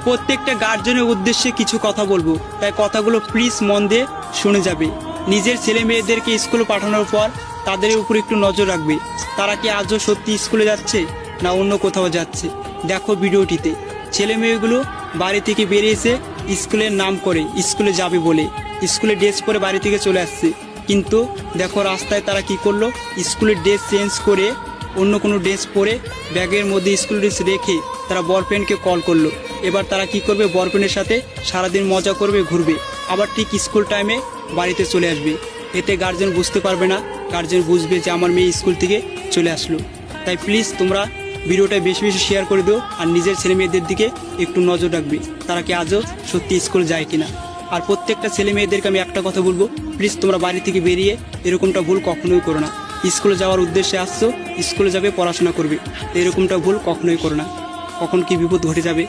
প্রত্যেকটা গার্জেনের উদ্দেশ্যে কিছু কথা বলবো, তাই কথাগুলো প্লিজ মন দিয়ে শুনে যাবে। নিজের ছেলে মেয়েদেরকে স্কুলে পাঠানোর পর তাদের উপর একটু নজর রাখবে, তারা কি আজও সত্যি স্কুলে যাচ্ছে না অন্য কোথাও যাচ্ছে। দেখো ভিডিওটিতে ছেলে মেয়েগুলো বাড়ি থেকে বেরিয়েছে স্কুলের নাম করে, স্কুলে যাবে বলে স্কুলের ড্রেস পরে বাড়ি থেকে চলে আসছে, কিন্তু দেখো রাস্তায় তারা কি করলো, স্কুলের ড্রেস চেঞ্জ করে অন্য কোনো ড্রেস পরে ব্যাগের মধ্যে স্কুল ড্রেস রেখে তারা বয়ফ্রেন্ডকে কল করলো। এবার তারা কি করবে, বয়ফ্রেন্ডের সাথে সারাদিন মজা করবে, ঘুরবে, আবার ঠিক স্কুল টাইমে বাড়িতে চলে আসবে। এতে গার্জেন বুঝতে পারবে না, গার্জেন বুঝবে যে আমার মেয়ে স্কুল থেকে চলে আসলো। তাই প্লিজ তোমরা ভিডিওটা বেশি বেশি শেয়ার করে দিও, আর নিজের ছেলে মেয়েদের দিকে একটু নজর রাখবে, তারা কি আজও সত্যি স্কুল যায় কিনা। আর প্রত্যেকটা ছেলে মেয়েদেরকে আমি একটা কথা বলবো, প্লিজ তোমরা বাড়ি থেকে বেরিয়ে এরকমটা ভুল কখনোই করো না। স্কুলে যাওয়ার উদ্দেশ্যে আসছো, স্কুলে যাবে, পড়াশোনা করবে, এরকমটা ভুল কখনোই করো না, কখন কি বিপদ ঘটে যাবে।